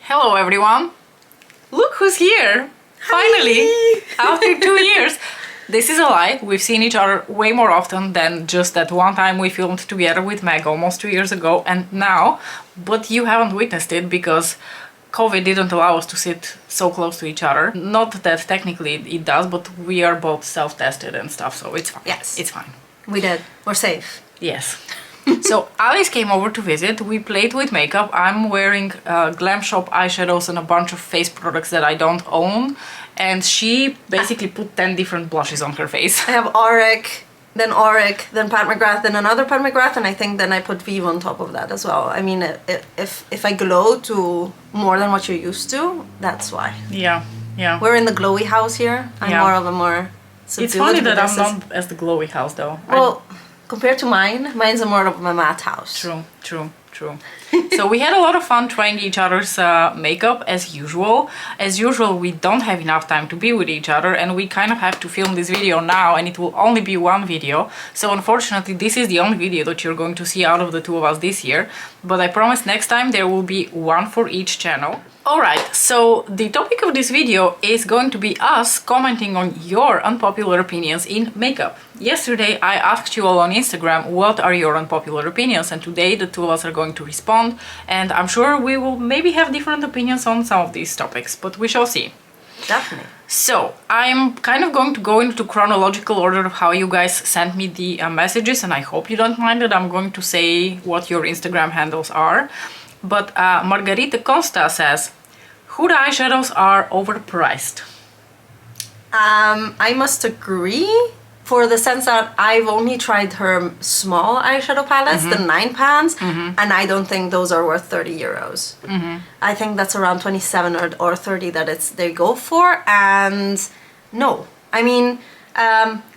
Hello everyone! Look who's here! Finally! After 2 years! This is a lie, we've seen each other way more often than just that one time we filmed together with Meg almost 2 years ago and now, but you haven't witnessed it because COVID didn't allow us to sit so close to each other. Not that technically it does, but we are both self-tested and stuff, so it's fine. Yes. It's fine. We did. We're safe. Yes. So Alice came over to visit, we played with makeup. I'm wearing Glam Shop eyeshadows and a bunch of face products that I don't own, and she basically put 10 different blushes on her face. I have Auric, then Pat McGrath, then another Pat McGrath, and I think then I put Vive on top of that as well. I mean, if I glow to more than what you're used to, that's why. Yeah, yeah. We're in the glowy house here. I'm more of a more subdued. It's funny that I'm not as the glowy house though. Well, compared to mine's a more of a matte house. True. So we had a lot of fun trying each other's makeup as usual. As usual, we don't have enough time to be with each other and we kind of have to film this video now and it will only be one video. So unfortunately, this is the only video that you're going to see out of the two of us this year. But I promise next time there will be one for each channel. Alright, so the topic of this video is going to be us commenting on your unpopular opinions in makeup. Yesterday I asked you all on Instagram what are your unpopular opinions, and today the two of us are going to respond, and I'm sure we will maybe have different opinions on some of these topics, but we shall see. Definitely. So I'm kind of going to go into chronological order of how you guys sent me the messages, and I hope you don't mind that I'm going to say what your Instagram handles are. But Margarita Costa says, Huda eyeshadows are overpriced. I must agree, for the sense that I've only tried her small eyeshadow palettes, the 9 pans, and I don't think those are worth 30 euros. I think that's around 27 or 30 that they go for, and no. I mean,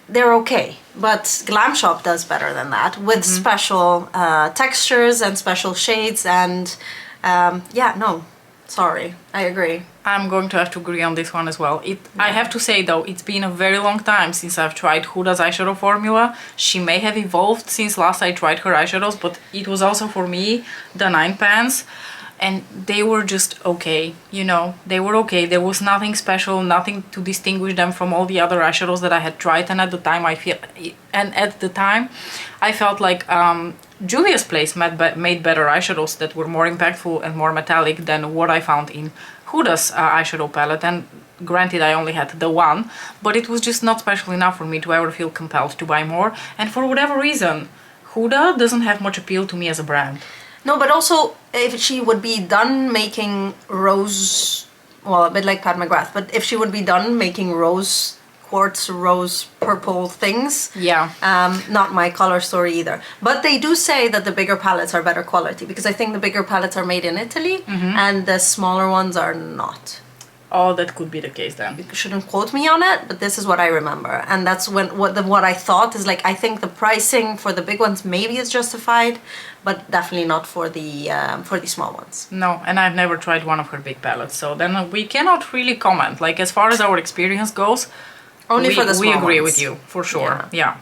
they're okay, but Glam Shop does better than that, with special textures and special shades, and yeah, no, sorry, I agree. I'm going to have to agree on this one as well. I have to say though, it's been a very long time since I've tried Huda's eyeshadow formula. She may have evolved since last I tried her eyeshadows, but it was also for me the 9 pans. And they were just okay, you know, they were okay. There was nothing special, nothing to distinguish them from all the other eyeshadows that I had tried. And at the time I felt like Juvia's Place made better eyeshadows that were more impactful and more metallic than what I found in Huda's eyeshadow palette. And granted, I only had the one, but it was just not special enough for me to ever feel compelled to buy more. And for whatever reason, Huda doesn't have much appeal to me as a brand. No, but also if she would be done making rose, well, a bit like Pat McGrath, but if she would be done making quartz rose purple things, yeah, not my color story either. But they do say that the bigger palettes are better quality, because I think the bigger palettes are made in Italy and the smaller ones are not. Oh, that could be the case then. You shouldn't quote me on it, but this is what I remember, and that's what I thought is like. I think the pricing for the big ones maybe is justified, but definitely not for the small ones. No, and I've never tried one of her big palettes, so then we cannot really comment. Like, as far as our experience goes, only for the small ones. We agree with you for sure. Yeah.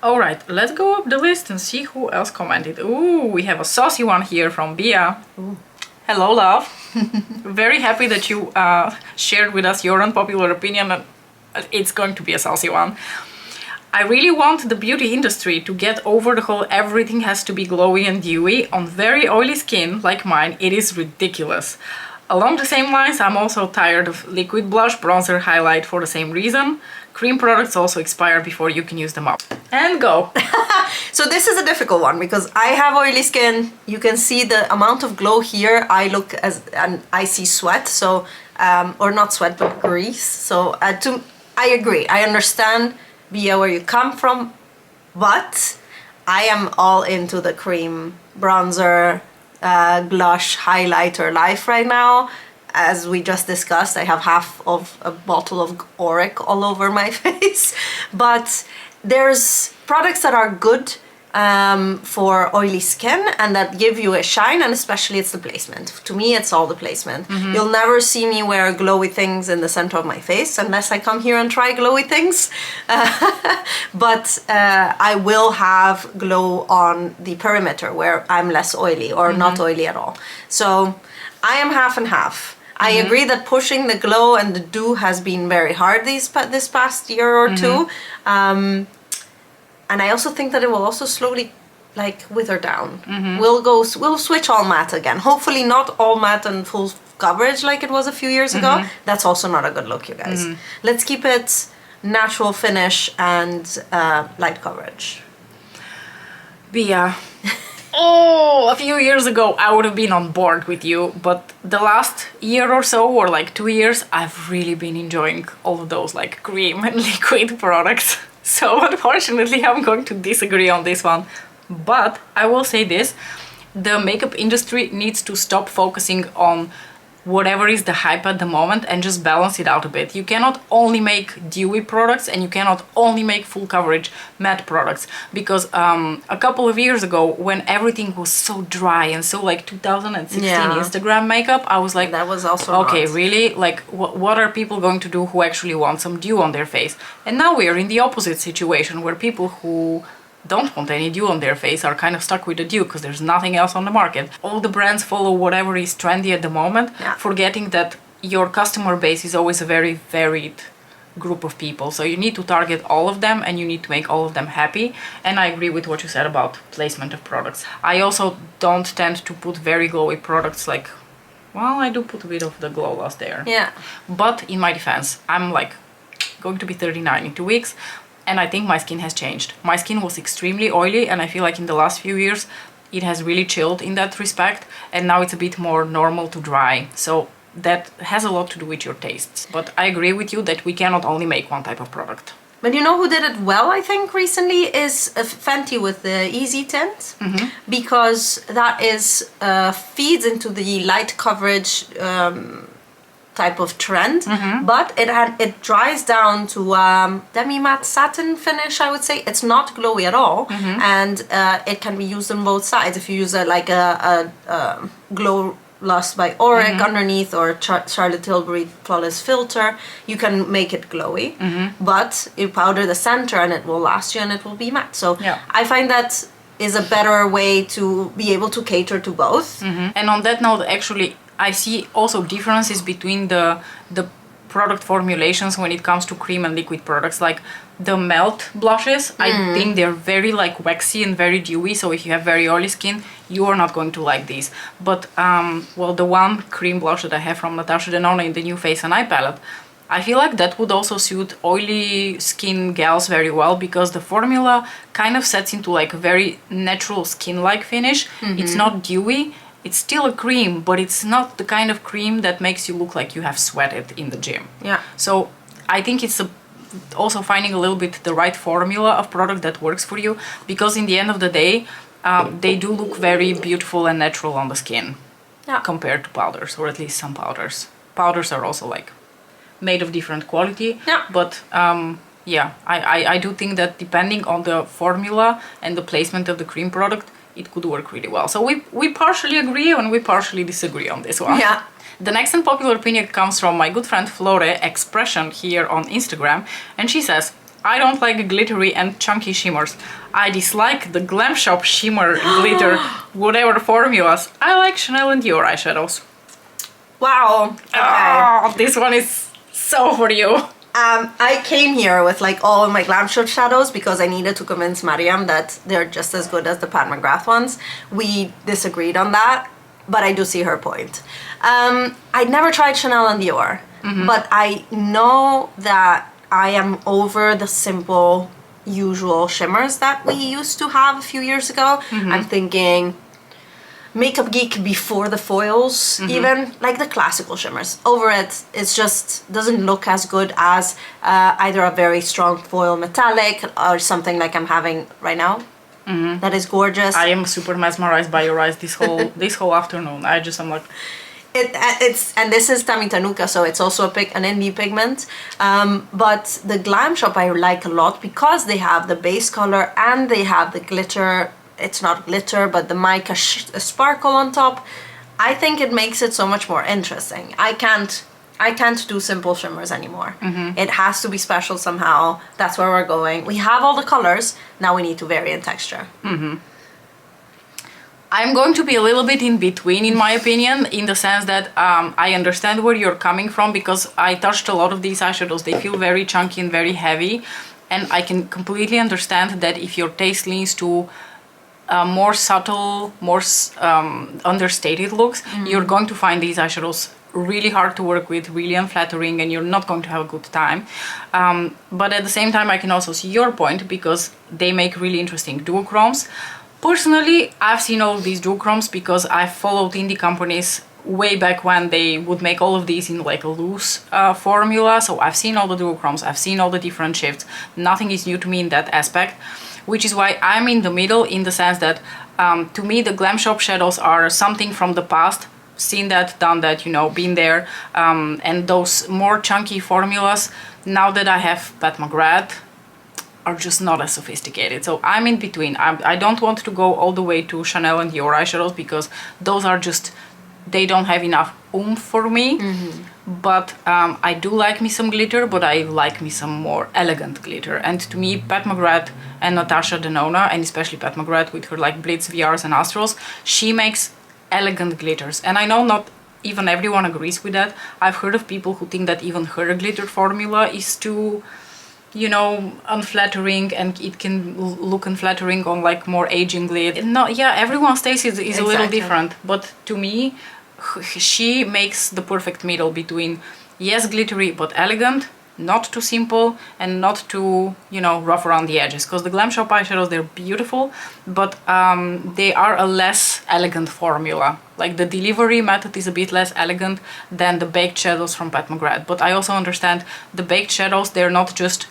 All right, let's go up the list and see who else commented. Ooh, we have a saucy one here from Bia. Ooh. Hello, love. Very happy that you shared with us your unpopular opinion. It's going to be a saucy one. I really want the beauty industry to get over the whole everything has to be glowy and dewy. On very oily skin like mine, it is ridiculous. Along the same lines, I'm also tired of liquid blush, bronzer, highlight for the same reason. Cream products also expire before you can use them up. And go! So this is a difficult one because I have oily skin. You can see the amount of glow here. I look and I see sweat, so or not sweat but grease. So I agree. I understand, Bia, where you come from, but I am all into the cream bronzer, blush, highlighter life right now. As we just discussed, I have half of a bottle of Auric all over my face. But there's products that are good for oily skin and that give you a shine, and especially it's the placement. To me, it's all the placement. You'll never see me wear glowy things in the center of my face unless I come here and try glowy things. But I will have glow on the perimeter where I'm less oily or not oily at all. So I am half and half. I agree that pushing the glow and the dew has been very hard this past year or two. And I also think that it will also slowly like wither down. We'll switch all matte again. Hopefully not all matte and full coverage like it was a few years ago. That's also not a good look, you guys. Let's keep it natural finish and light coverage. Bia. Oh, a few years ago I would have been on board with you, but the last year or so, or like 2 years, I've really been enjoying all of those like cream and liquid products. So unfortunately I'm going to disagree on this one. But I will say this, the makeup industry needs to stop focusing on whatever is the hype at the moment and just balance it out a bit. You cannot only make dewy products and you cannot only make full coverage matte products, because a couple of years ago when everything was so dry and so like 2016 Instagram makeup, I was like, that was also okay, really? Like what are people going to do who actually want some dew on their face? And now we are in the opposite situation where people who don't want any dew on their face are kind of stuck with the dew because there's nothing else on the market. All the brands follow whatever is trendy at the moment, forgetting that your customer base is always a very varied group of people. So you need to target all of them and you need to make all of them happy. And I agree with what you said about placement of products. I also don't tend to put very glowy products like, well, I do put a bit of the Glow Loss there. Yeah. But in my defense, I'm like going to be 39 in 2 weeks. And I think my skin has changed. My skin was extremely oily and I feel like in the last few years it has really chilled in that respect, and now it's a bit more normal to dry. So that has a lot to do with your tastes. But I agree with you that we cannot only make one type of product. But you know who did it well, I think, recently is Fenty with the Easy Tint. Because that is feeds into the light coverage type of trend, but it dries down to demi-matte satin finish, I would say. It's not glowy at all, and it can be used on both sides. If you use a Glow Loss by Auric underneath, or Charlotte Tilbury Flawless Filter, you can make it glowy, but you powder the center and it will last you and it will be matte. So I find that is a better way to be able to cater to both. And on that note, actually, I see also differences between the product formulations when it comes to cream and liquid products. Like the melt blushes, I think they're very like waxy and very dewy, so if you have very oily skin, you are not going to like these. But well, the one cream blush that I have from Natasha Denona in the new Face and Eye palette, I feel like that would also suit oily skin gals very well, because the formula kind of sets into like a very natural skin-like finish. It's not dewy. It's still a cream, but it's not the kind of cream that makes you look like you have sweated in the gym. Yeah. So I think it's also finding a little bit the right formula of product that works for you, because in the end of the day, they do look very beautiful and natural on the skin compared to powders, or at least some powders. Powders are also like made of different quality, but I do think that depending on the formula and the placement of the cream product, it could work really well. So we partially agree and we partially disagree on this one. Yeah. The next unpopular opinion comes from my good friend Flore Expression here on Instagram, and she says, I don't like glittery and chunky shimmers. I dislike the Glam Shop shimmer glitter, whatever formulas. I like Chanel and Dior eyeshadows. Wow. Okay. Oh, this one is so for you. I came here with like all of my Glam Shop shadows because I needed to convince Mariam that they're just as good as the Pat McGrath ones. We disagreed on that, but I do see her point. I'd never tried Chanel and Dior, but I know that I am over the simple, usual shimmers that we used to have a few years ago. I'm thinking Makeup Geek before the foils, even like the classical shimmers. Over it, it's just doesn't look as good as either a very strong foil metallic or something like I'm having right now. That is gorgeous. I am super mesmerized by your eyes this whole afternoon. I'm like, and this is Tami Tanuka, so it's also an indie pigment. But the Glam Shop I like a lot because they have the base color and they have the glitter. It's not glitter, but the mica sparkle on top. I think it makes it so much more interesting. I can't do simple shimmers anymore. It has to be special somehow. That's where we're going. We have all the colors. Now we need to vary in texture. I'm going to be a little bit in between, in my opinion, in the sense that I understand where you're coming from, because I touched a lot of these eyeshadows. They feel very chunky and very heavy, and I can completely understand that if your taste leans to more subtle, more understated looks, you're going to find these eyeshadows really hard to work with, really unflattering, and you're not going to have a good time. But at the same time, I can also see your point, because they make really interesting duochromes. Personally, I've seen all of these duochromes because I followed indie companies way back when they would make all of these in like a loose formula. So I've seen all the duochromes, I've seen all the different shifts. Nothing is new to me in that aspect, which is why I'm in the middle, in the sense that to me the glam shop shadows are something from the past. Seen that, done that, you know, been there. And those more chunky formulas, now that I have Pat McGrath, are just not as sophisticated. So I'm in between. I don't want to go all the way to Chanel and Dior eyeshadows, because those are just, they don't have enough oomph for me. But I do like me some glitter, but I like me some more elegant glitter. And to me, Pat McGrath and Natasha Denona, and especially Pat McGrath with her like Blitz VRs and Astrals, she makes elegant glitters. And I know not even everyone agrees with that. I've heard of people who think that even her glitter formula is too, you know, unflattering, and it can look unflattering on like more aging glitter. No, yeah, everyone's taste is a little different, but to me, she makes the perfect middle between, yes, glittery but elegant, not too simple, and not too, you know, rough around the edges. Because the glam shop eyeshadows, they're beautiful, but they are a less elegant formula. Like the delivery method is a bit less elegant than the baked shadows from Pat McGrath. But I also understand the baked shadows, they're not just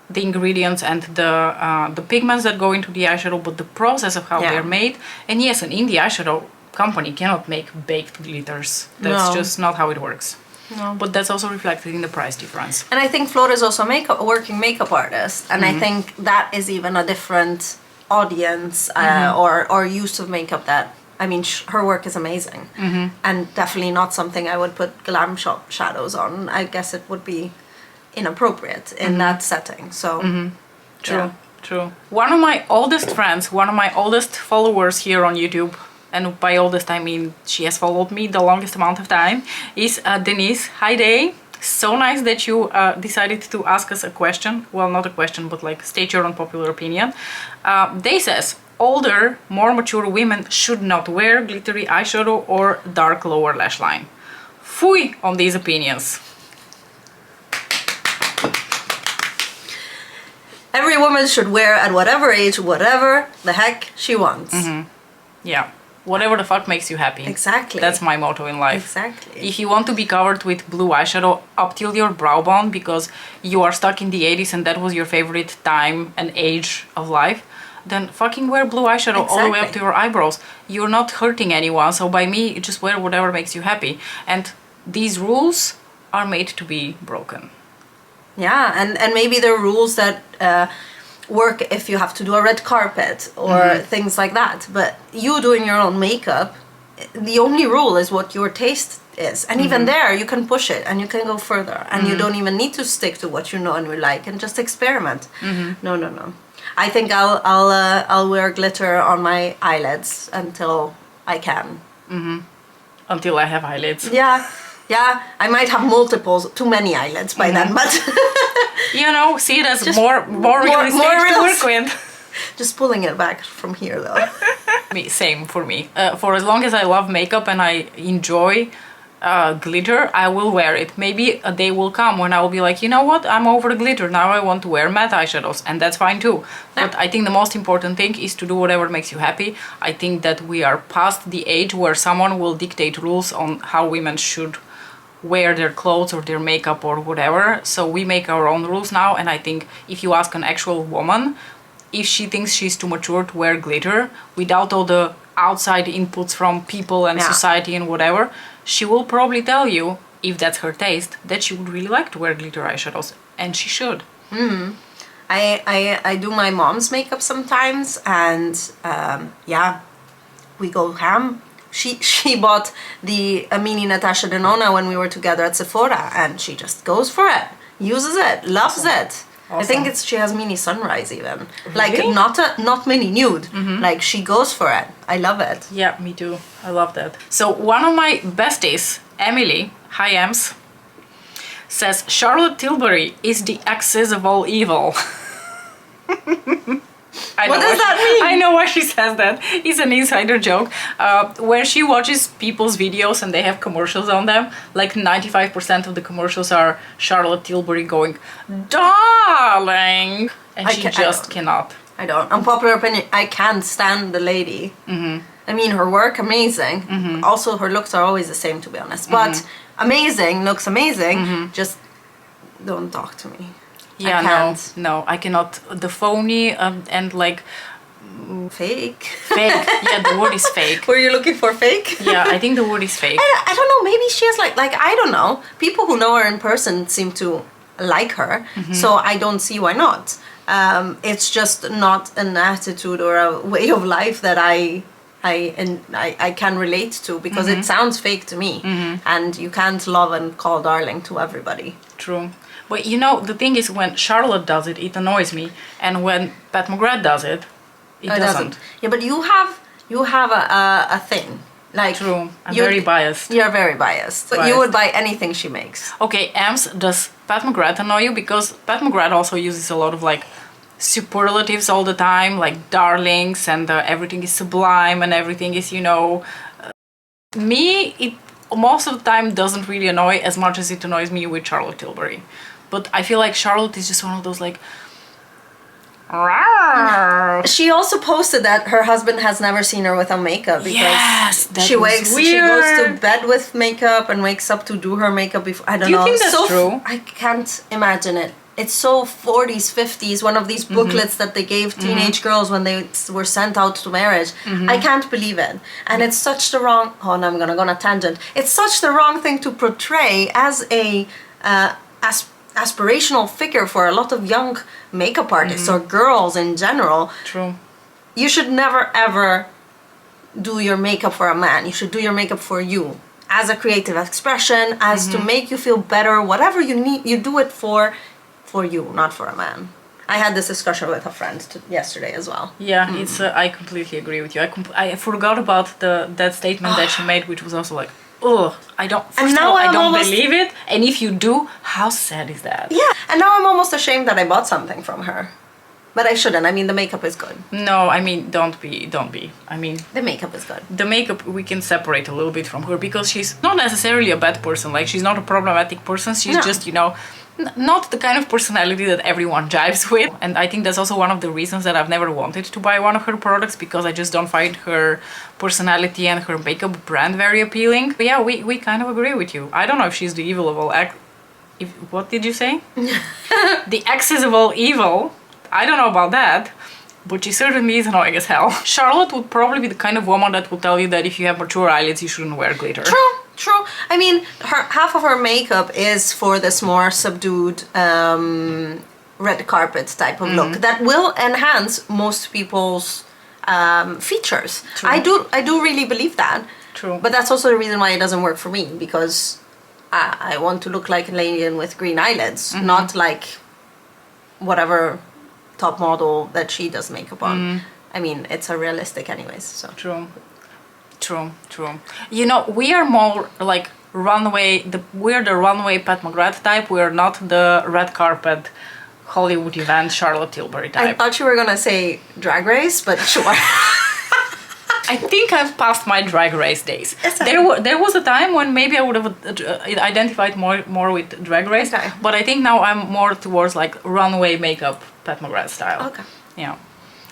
the ingredients and the pigments that go into the eyeshadow, but the process of how they're made. And yes, an indie eyeshadow company cannot make baked glitters. That's just not how it works. No. But that's also reflected in the price difference. And I think Flor is also a working makeup artist, and I think that is even a different audience or use of makeup that, I mean, her work is amazing, and definitely not something I would put glam shop shadows on. I guess it would be inappropriate in that setting. So True. One of my oldest friends, one of my oldest followers here on YouTube, and by oldest I mean she has followed me the longest amount of time, is Denise. Hi Day. So nice that you decided to ask us a question. Well, not a question, but like state your unpopular opinion. Day says, older, more mature women should not wear glittery eyeshadow or dark lower lash line. Fui on these opinions. Every woman should wear at whatever age, whatever the heck she wants. Yeah. Whatever the fuck makes you happy. Exactly. That's my motto in life. Exactly. If you want to be covered with blue eyeshadow up till your brow bone because you are stuck in the 80s and that was your favorite time and age of life, then fucking wear blue eyeshadow all the way up to your eyebrows. You're not hurting anyone, so by me, just wear whatever makes you happy. And these rules are made to be broken. Yeah, and maybe there are rules that work if you have to do a red carpet or things like that. But you doing your own makeup, the only rule is what your taste is. And even there, you can push it and you can go further. And you don't even need to stick to what you know and you like, and just experiment. No. I think I'll wear glitter on my eyelids until I can. Until I have eyelids. Yeah, I might have multiples, too many eyelids by then, but... you know, see it as more realistic to work with. Just pulling it back from here, though. Same for me. For as long as I love makeup and I enjoy glitter, I will wear it. Maybe a day will come when I will be like, you know what, I'm over the glitter, now I want to wear matte eyeshadows, and that's fine too. But I think the most important thing is to do whatever makes you happy. I think that we are past the age where someone will dictate rules on how women should wear their clothes or their makeup or whatever. So we make our own rules now, and I think if you ask an actual woman if she thinks she's too mature to wear glitter without all the outside inputs from people and society and whatever, she will probably tell you, if that's her taste, that she would really like to wear glitter eyeshadows, and she should. I do my mom's makeup sometimes, and we go ham. She bought the mini Natasha Denona when we were together at Sephora, and she just goes for it, uses it, loves it. I think she has mini sunrise even. Like Really? not mini nude. Like she goes for it. I love it. Yeah, me too. I love that. So one of my besties, Emily, hi Ems, says Charlotte Tilbury is the axis of all evil. What does that mean? I know why she says that. It's an insider joke. When she watches people's videos and they have commercials on them, like 95% of the commercials are Charlotte Tilbury going, darling! And she just cannot. I don't. Unpopular opinion, I can't stand the lady. I mean, her work, amazing. Also, her looks are always the same, to be honest. But amazing, looks amazing. Just don't talk to me. Yeah, no, I cannot. The phony and like fake. Fake. Yeah, the word is fake. Were you looking for fake? Yeah, I think the word is fake. I don't know. Maybe she has like I don't know. People who know her in person seem to like her, so I don't see why not. It's just not an attitude or a way of life that I can relate to because it sounds fake to me, and you can't love and call darling to everybody. True. But you know, the thing is, when Charlotte does it, it annoys me, and when Pat McGrath does it, it doesn't. Yeah, but you have a thing. Like true. I'm very biased. You're very biased. But you would buy anything she makes. Okay, Ems, does Pat McGrath annoy you? Because Pat McGrath also uses a lot of like superlatives all the time, like darlings, and everything is sublime, and everything is, you know. Me, it most of the time doesn't really annoy as much as it annoys me with Charlotte Tilbury. But I feel like Charlotte is just one of those like... She also posted that her husband has never seen her without makeup because she goes to bed with makeup and wakes up to do her makeup before. I don't know. Do you think that's true? I can't imagine it. It's so 40s, 50s, one of these booklets that they gave teenage girls when they were sent out to marriage. I can't believe it. And it's such the wrong... Oh, no, I'm gonna go on a tangent. It's such the wrong thing to portray as a aspirational figure for a lot of young makeup artists or girls in general. True. You should never, ever do your makeup for a man. You should do your makeup for you. As a creative expression, as to make you feel better, whatever you need, you do it for you, not for a man. I had this discussion with a friend yesterday as well. Yeah, it's. I completely agree with you. I forgot about that statement that she made, which was also like, oh, I don't. First of all, I don't believe it. And if you do, how sad is that? Yeah, and now I'm almost ashamed that I bought something from her, but I shouldn't. I mean, the makeup is good. No, I mean, don't be. I mean, the makeup is good. The makeup we can separate a little bit from her because she's not necessarily a bad person. Like she's not a problematic person. She's just, you know. Not the kind of personality that everyone jives with. And I think that's also one of the reasons that I've never wanted to buy one of her products because I just don't find her personality and her makeup brand very appealing. But yeah, we kind of agree with you. I don't know if she's the evil of all what did you say? The axis of all evil. I don't know about that. But she certainly is annoying as hell. Charlotte would probably be the kind of woman that would tell you that if you have mature eyelids, you shouldn't wear glitter. True. I mean, half of her makeup is for this more subdued red carpet type of look that will enhance most people's features. True. I do really believe that. True. But that's also the reason why it doesn't work for me because I want to look like an alien with green eyelids, not like whatever top model that she does makeup on. I mean, it's unrealistic anyways, so. True. You know, we are more like we're the runway Pat McGrath type. We're not the red carpet Hollywood event Charlotte Tilbury type. I thought you were gonna say Drag Race, but sure. I think I've passed my Drag Race days. There was a time when maybe I would have identified more with Drag Race, but I think now I'm more towards like runway makeup Pat McGrath style. Okay. Yeah.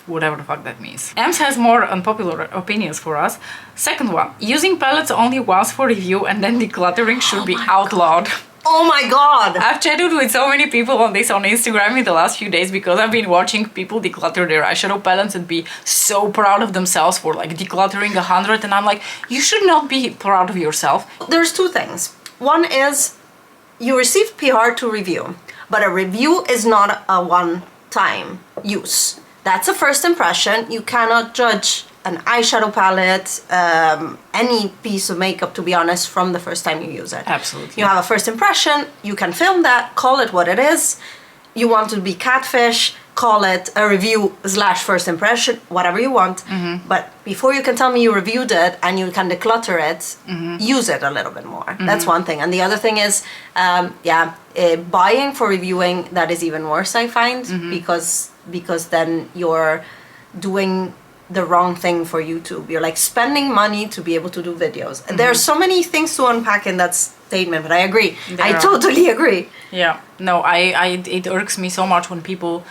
Whatever the fuck that means. Ems has more unpopular opinions for us. Second one, using palettes only once for review and then decluttering should be outlawed. Oh my god! I've chatted with so many people on this on Instagram in the last few days because I've been watching people declutter their eyeshadow palettes and be so proud of themselves for like decluttering 100, and I'm like, you should not be proud of yourself. There's two things. One is you receive PR to review, but a review is not a one-time use. That's a first impression. You cannot judge an eyeshadow palette, any piece of makeup, to be honest, from the first time you use it. Absolutely. You have a first impression, you can film that, call it what it is, you want to be catfish, call it a review / first impression, whatever you want. But before you can tell me you reviewed it and you can declutter it, use it a little bit more. That's one thing. And the other thing is, buying for reviewing, that is even worse, I find, because then you're doing the wrong thing for YouTube. You're like spending money to be able to do videos. There are so many things to unpack in that statement, but I agree. I totally agree. Yeah, no, it irks me so much when people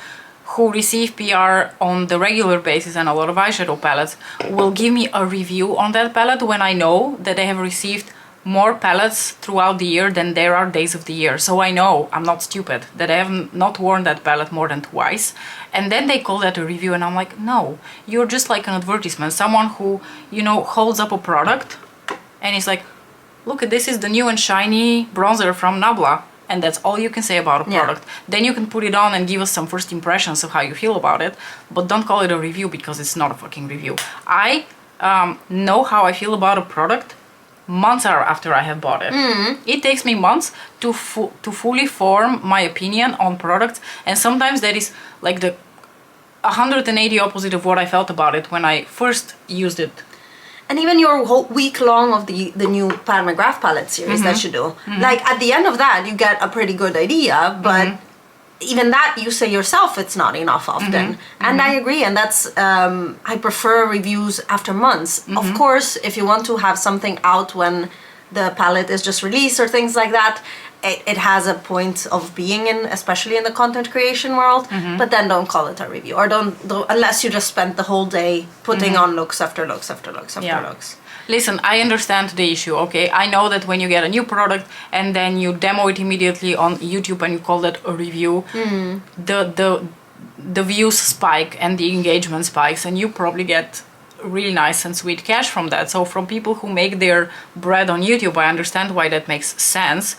who receive PR on the regular basis and a lot of eyeshadow palettes will give me a review on that palette when I know that they have received more palettes throughout the year than there are days of the year. So I know, I'm not stupid, that I have not worn that palette more than twice. And then they call that a review and I'm like, no, you're just like an advertisement. Someone who, you know, holds up a product and is like, look, this is the new and shiny bronzer from Nabla. And that's all you can say about a product. Then you can put it on and give us some first impressions of how you feel about it. But don't call it a review because it's not a fucking review. I know how I feel about a product months after I have bought it. It takes me months to fully form my opinion on products, and sometimes that is like the 180 opposite of what I felt about it when I first used it. And even your whole week long of the new Pat McGrath palette series that you do, like at the end of that you get a pretty good idea, but even that you say yourself it's not enough often. And I agree, and that's I prefer reviews after months. Of course, if you want to have something out when the palette is just released or things like that, it has a point of being in, especially in the content creation world, but then don't call it a review, or don't unless you just spent the whole day putting on looks after looks after looks after looks. Listen, I understand the issue, okay? I know that when you get a new product and then you demo it immediately on YouTube and you call that a review, the views spike and the engagement spikes, and you probably get really nice and sweet cash from that. So from people who make their bread on YouTube, I understand why that makes sense.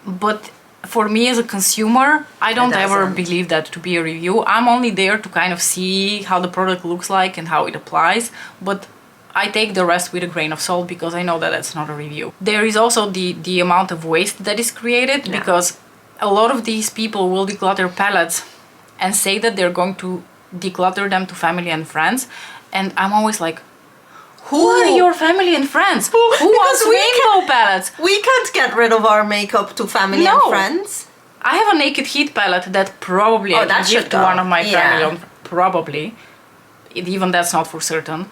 But for me as a consumer, I don't ever believe that to be a review. I'm only there to kind of see how the product looks like and how it applies, but I take the rest with a grain of salt because I know that that's not a review. There is also the amount of waste that is created, because a lot of these people will declutter palettes and say that they're going to declutter them to family and friends, and I'm always like, who are your family and friends? Who wants rainbow palettes? We can't get rid of our makeup to family and friends. I have a Naked Heat palette that probably I can give to one of my family. Probably. Even that's not for certain.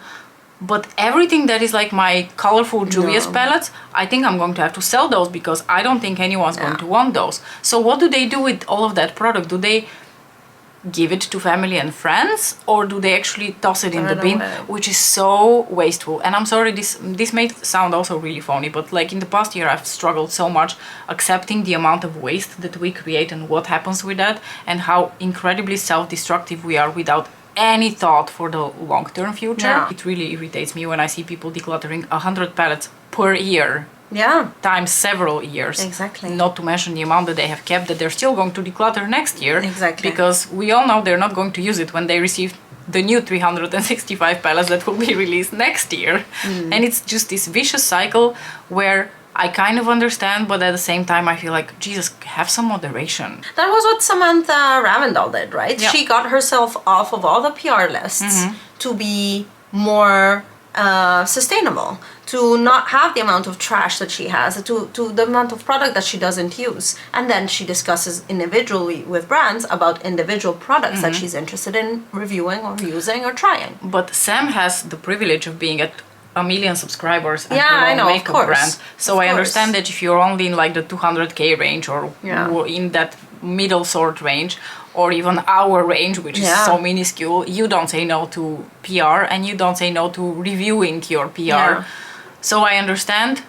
But everything that is like my colorful Julius palettes, I think I'm going to have to sell those because I don't think anyone's going to want those. So what do they do with all of that product? Do they give it to family and friends, or do they actually toss it in the bin, which is so wasteful? And I'm sorry, this may sound also really phony, but like in the past year I've struggled so much accepting the amount of waste that we create and what happens with that, and how incredibly self-destructive we are without any thought for the long-term future. It really irritates me when I see people decluttering 100 palettes per year. Times several years. Exactly. Not to mention the amount that they have kept that they're still going to declutter next year. Exactly. Because we all know they're not going to use it when they receive the new 365 palettes that will be released next year. And it's just this vicious cycle where I kind of understand, but at the same time I feel like, Jesus, have some moderation. That was what Samantha Ravindal did, right? She got herself off of all the PR lists to be more sustainable, to not have the amount of trash that she has, to the amount of product that she doesn't use. And then she discusses individually with brands about individual products that she's interested in reviewing or using or trying. But Sam has the privilege of being at 1 million subscribers and I know, makeup brand. So I understand that if you're only in like the 200k range or in that middle sort range, or even our range, which is so minuscule, you don't say no to PR and you don't say no to reviewing your PR. So I understand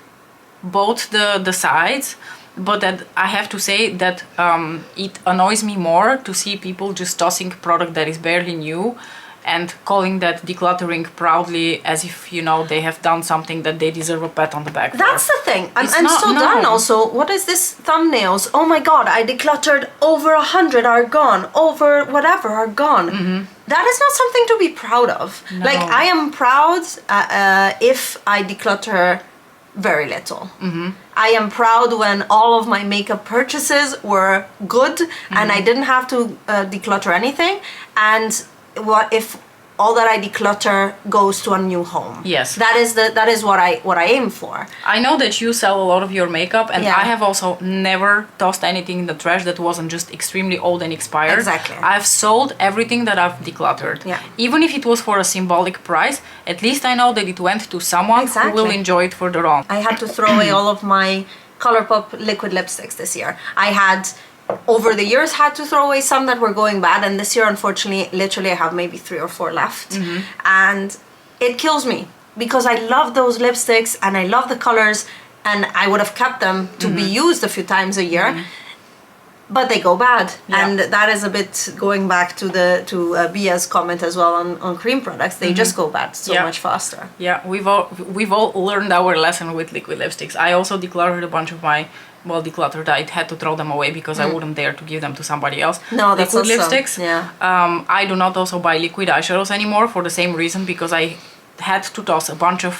both the sides, but that I have to say that it annoys me more to see people just tossing product that is barely new and calling that decluttering proudly, as if, you know, they have done something that they deserve a pat on the back for. That's the thing. I'm so done also. What is this thumbnails? Oh my god, I decluttered over 100 are gone. Over whatever are gone. That is not something to be proud of. Like, I am proud if I declutter very little. I am proud when all of my makeup purchases were good and I didn't have to declutter anything. And what if all that I declutter goes to a new home? Yes. That is what I aim for. I know that you sell a lot of your makeup, and Yeah. I have also never tossed anything in the trash that wasn't just extremely old and expired. Exactly. I've sold everything that I've decluttered. Yeah. Even if it was for a symbolic price, at least I know that it went to someone who will Exactly. enjoy it for the long. I had to throw away all of my ColourPop liquid lipsticks this year. I had, over the years, had to throw away some that were going bad, and this year, unfortunately, literally I have maybe 3 or 4 left. And it kills me because I love those lipsticks and I love the colors, and I would have kept them to be used a few times a year. But they go bad, Yeah. and that is a bit going back to Bia's comment as well on cream products. They just go bad so Yeah. much faster. Yeah, we've all learned our lesson with liquid lipsticks. I also decluttered a bunch of my, well, decluttered. I had to throw them away because I wouldn't dare to give them to somebody else. No, that's liquid also, lipsticks. yeah. I do not also buy liquid eyeshadows anymore for the same reason, because I had to toss a bunch of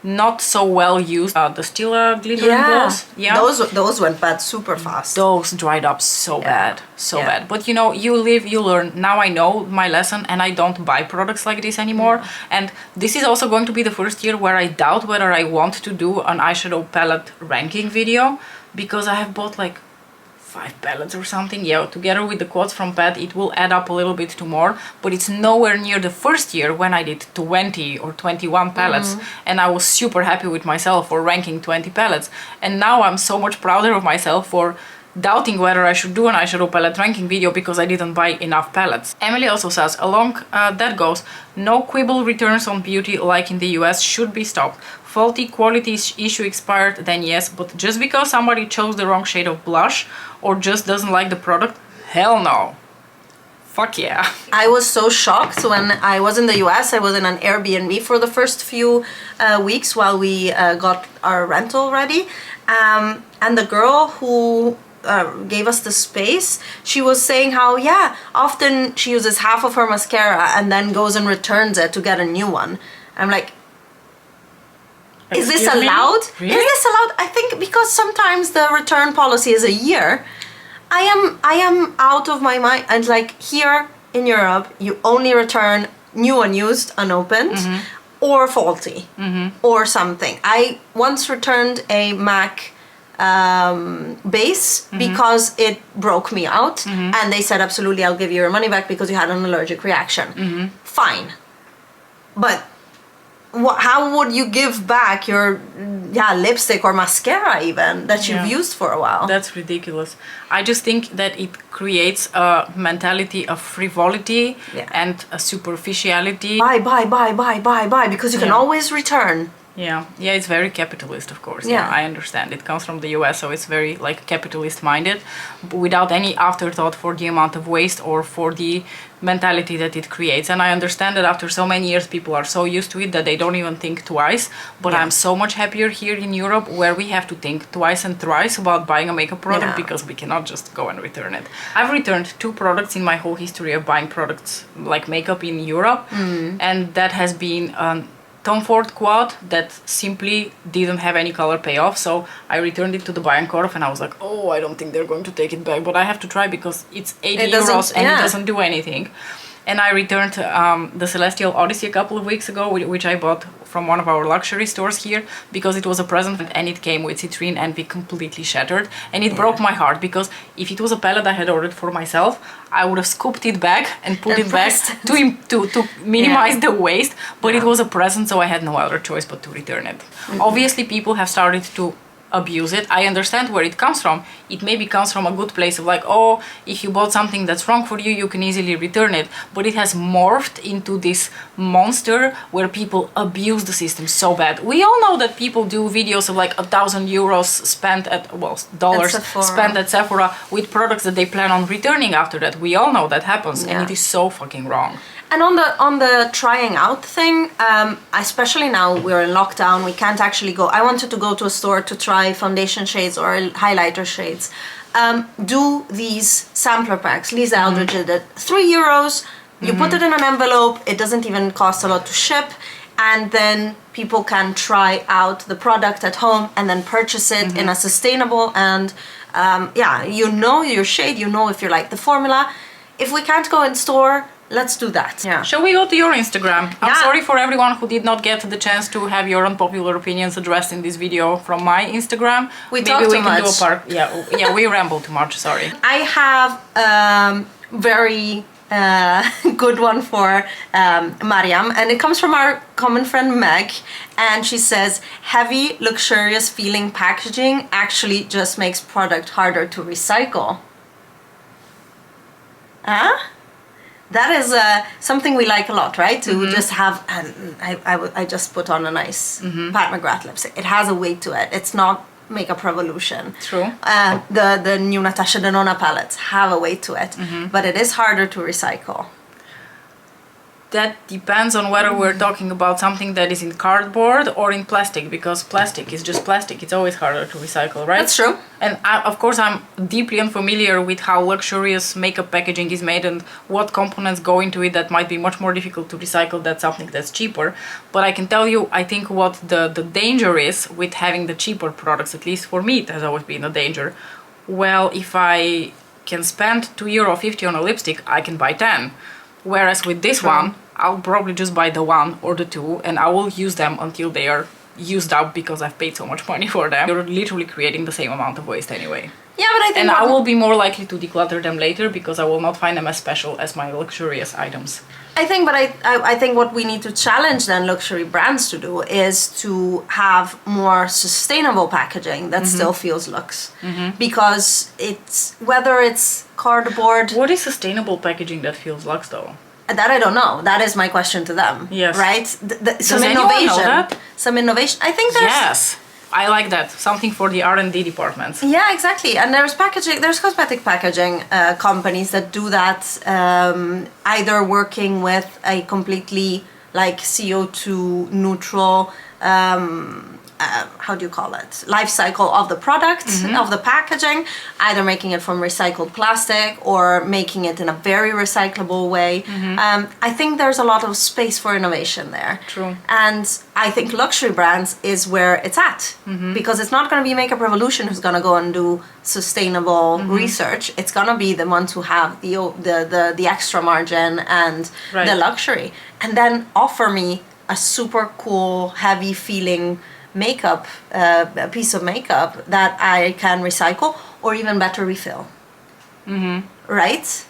not so well used the Stila glitter and glows. Yeah, Those went bad super fast. those dried up so bad, so Yeah. bad. But you know, you live, you learn. Now I know my lesson, and I don't buy products like this anymore. And this is also going to be the first year where I doubt whether I want to do an eyeshadow palette ranking video, because I have bought like 5 palettes or something. Yeah, together with the quotes from Pat, it will add up a little bit to more, but it's nowhere near the first year when I did 20 or 21 palettes, and I was super happy with myself for ranking 20 palettes. And now I'm so much prouder of myself for doubting whether I should do an eyeshadow palette ranking video because I didn't buy enough palettes. Emily also says, along that goes, no quibble returns on beauty like in the US should be stopped. Faulty quality issue expired, then yes, but just because somebody chose the wrong shade of blush or just doesn't like the product, hell no. Fuck yeah. I was so shocked when I was in the US. I was in an Airbnb for the first few weeks while we got our rental ready. And the girl who gave us the space, she was saying how, yeah, often she uses half of her mascara and then goes and returns it to get a new one. I'm like, is this Excuse me? allowed? Really? Is this allowed? I think because sometimes the return policy is a year. I am out of my mind. And like here in Europe, you only return new unused, unopened, or faulty, or something. I once returned a MAC base because it broke me out, and they said absolutely, I'll give you your money back because you had an allergic reaction. Fine, but how would you give back your lipstick or mascara even that you've used for a while? That's ridiculous. I just think that it creates a mentality of frivolity and a superficiality. Buy, because you can always return. Yeah, it's very capitalist, of course. Yeah. I understand. It comes from the US, so it's very like capitalist minded, without any afterthought for the amount of waste or for the mentality that it creates. And I understand that after so many years, people are so used to it that they don't even think twice. But I'm so much happier here in Europe, where we have to think twice and thrice about buying a makeup product because we cannot just go and return it. I've returned 2 products in my whole history of buying products like makeup in Europe, and that has been Tom Ford quad that simply didn't have any color payoff, so I returned it to the Biancorp and I was like, oh, I don't think they're going to take it back, but I have to try because it's 80 euros and it doesn't do anything. And I returned the Celestial Odyssey a couple of weeks ago, which I bought from one of our luxury stores here because it was a present and it came with citrine envy completely shattered, and it broke my heart because if it was a palette I had ordered for myself, I would have scooped it back and put it back to minimize the waste, but it was a present, so I had no other choice but to return it. Obviously people have started to abuse it. I understand where it comes from. It maybe comes from a good place of like, oh, if you bought something that's wrong for you, you can easily return it. But it has morphed into this monster where people abuse the system so bad. We all know that people do videos of like 1,000 euros spent at, well, dollars spent at Sephora with products that they plan on returning after that. We all know that happens, and it is so fucking wrong. And on the trying out thing, especially now we're in lockdown, we can't actually go. I wanted to go to a store to try foundation shades or highlighter shades. Do these sampler packs. Lisa Eldridge did it. €3. You put it in an envelope. It doesn't even cost a lot to ship. and then people can try out the product at home and then purchase it in a sustainable and yeah, you know your shade, you know if you like the formula. If we can't go in store, let's do that. Yeah. Shall we go to your Instagram? I'm Yeah. sorry for everyone who did not get the chance to have your unpopular opinions addressed in this video from my Instagram. We Maybe talk we too can do much. a part. Yeah, we ramble too much. Sorry. I have very good one for Mariam, and it comes from our common friend Meg, and she says, heavy, luxurious feeling packaging actually just makes product harder to recycle. Huh? That is something we like a lot, right? To just have, and I just put on a nice Pat McGrath lipstick. It has a weight to it. It's not Makeup Revolution. True. The new Natasha Denona palettes have a weight to it, but it is harder to recycle. That depends on whether we're talking about something that is in cardboard or in plastic, because plastic is just plastic. It's always harder to recycle, right? That's true. And of course, I'm deeply unfamiliar with how luxurious makeup packaging is made and what components go into it that might be much more difficult to recycle than something that's cheaper. But I can tell you, I think what the danger is with having the cheaper products, at least for me, it has always been a danger. Well, if I can spend €2.50 on a lipstick, I can buy 10. Whereas with this one, I'll probably just buy the one or the two, and I will use them until they are used up because I've paid so much money for them. You're literally creating the same amount of waste anyway. Yeah, but I think And I will be more likely to declutter them later because I will not find them as special as my luxurious items. I think what we need to challenge then luxury brands to do is to have more sustainable packaging that still feels luxe, because it's whether it's cardboard. What is sustainable packaging that feels luxe though? That I don't know. That is my question to them. Yes. Right? Some anyone know innovation. that? Some innovation. I think there's. Yes, I like that. Something for the R&D departments. Yeah, exactly. And there's packaging. There's cosmetic packaging companies that do that. Either working with a completely like CO2 neutral. How do you call it? Life cycle of the product, of the packaging, either making it from recycled plastic or making it in a very recyclable way. I think there's a lot of space for innovation there. True. And I think luxury brands is where it's at, because it's not going to be Makeup Revolution who's going to go and do sustainable research. It's going to be the ones who have the extra margin and the luxury, and then offer me a super cool, heavy feeling makeup, a piece of makeup that I can recycle or even better refill. Right?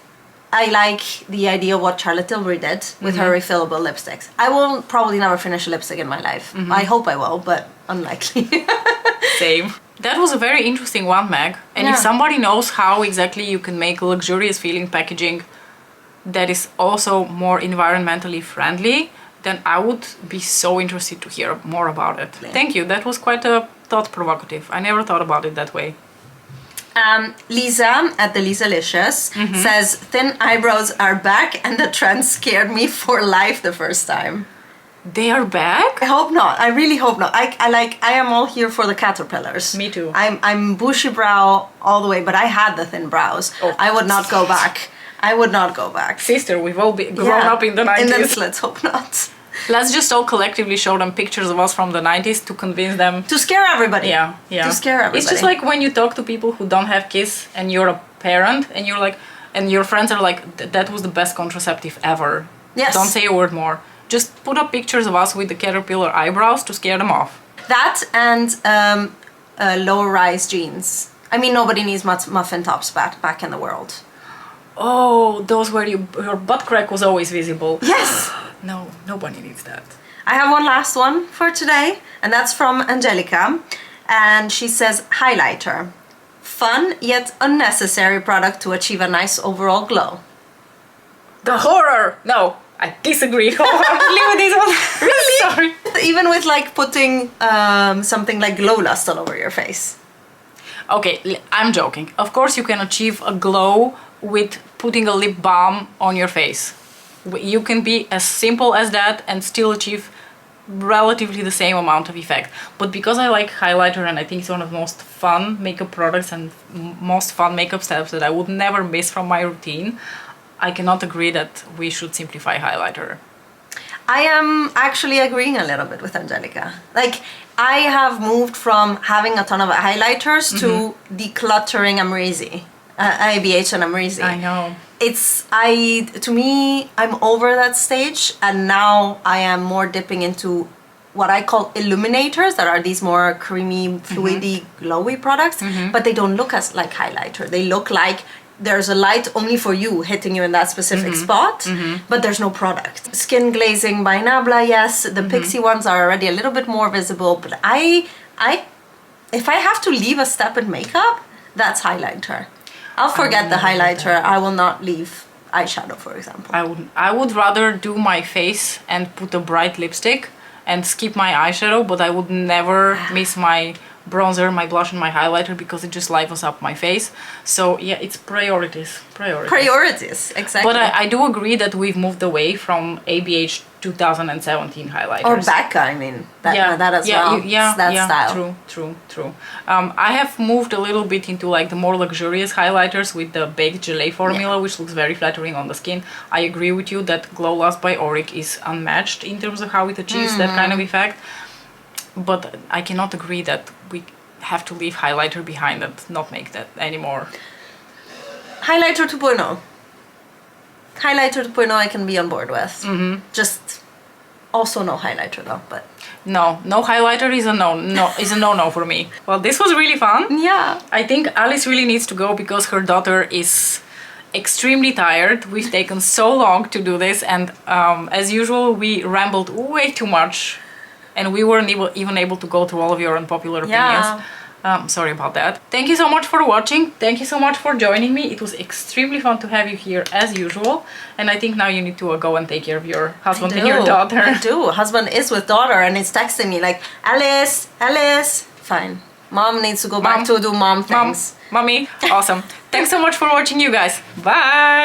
I like the idea of what Charlotte Tilbury did with her refillable lipsticks. I will probably never finish a lipstick in my life. I hope I will, but unlikely. Same. That was a very interesting one, Meg. And if somebody knows how exactly you can make luxurious feeling packaging that is also more environmentally friendly, then I would be so interested to hear more about it. Thank you. That was quite thought-provocative. I never thought about it that way. Lisa at the Lisalicious says, thin eyebrows are back and the trend scared me for life the first time. They are back? I hope not. I really hope not. I am all here for the caterpillars. Me too. I'm bushy brow all the way, but I had the thin brows. Oh. I would not go back. I would not go back. Sister, we've all been grown up in the 90s. Let's hope not. Let's just all collectively show them pictures of us from the 90s to convince them. To scare everybody. Yeah. To scare everybody. It's just like when you talk to people who don't have kids and you're a parent and you're like, and your friends are like, that was the best contraceptive ever. Yes. Don't say a word more. Just put up pictures of us with the caterpillar eyebrows to scare them off. That and low-rise jeans. I mean, nobody needs muffin tops back in the world. Oh, those where your butt crack was always visible. Yes. No, nobody needs that. I have one last one for today, and that's from Angelica. And she says, highlighter. Fun yet unnecessary product to achieve a nice overall glow. The horror! No, I disagree wholeheartedly with this one. Really? Sorry. Even with like putting something like Glow Lust all over your face. Okay, I'm joking. Of course you can achieve a glow with putting a lip balm on your face. You can be as simple as that and still achieve relatively the same amount of effect. But because I like highlighter and I think it's one of the most fun makeup products and most fun makeup steps that I would never miss from my routine, I cannot agree that we should simplify highlighter. I am actually agreeing a little bit with Angelica. Like, I have moved from having a ton of highlighters to decluttering Amrezy, ABH and Amrezy. I know. To me, I'm over that stage, and now I am more dipping into what I call illuminators, that are these more creamy, fluidy, glowy products, but they don't look as like highlighter. They look like there's a light only for you hitting you in that specific spot, but there's no product. Skin glazing by Nabla, yes. The Pixie ones are already a little bit more visible, but if I have to leave a step in makeup, that's highlighter. I'll forget the highlighter. I will not leave eyeshadow, for example. I would rather do my face and put a bright lipstick and skip my eyeshadow, but I would never miss my bronzer, my blush, and my highlighter, because it just livens up my face. So yeah, it's priorities. Priorities, exactly. But I do agree that we've moved away from ABH 2017 highlighters. Or Becca, I mean, that as well. That style. True. I have moved a little bit into like the more luxurious highlighters with the baked gelée formula, which looks very flattering on the skin. I agree with you that Glow Last by Auric is unmatched in terms of how it achieves that kind of effect. But I cannot agree that we have to leave highlighter behind and not make that anymore. Highlighter 2.0. Highlighter 2.0 I can be on board with. Just also no highlighter though, but... No highlighter is a no for me. Well, this was really fun. Yeah. I think Alice really needs to go because her daughter is extremely tired. We've taken so long to do this, and as usual we rambled way too much. And we weren't even able to go through all of your unpopular opinions. Sorry about that. Thank you so much for watching. Thank you so much for joining me. It was extremely fun to have you here as usual. And I think now you need to go and take care of your husband and your daughter. I do. Husband is with daughter and is texting me like, Alice. Fine. Mom needs to go back to do mom things. Mommy. Awesome. Thanks so much for watching, you guys. Bye.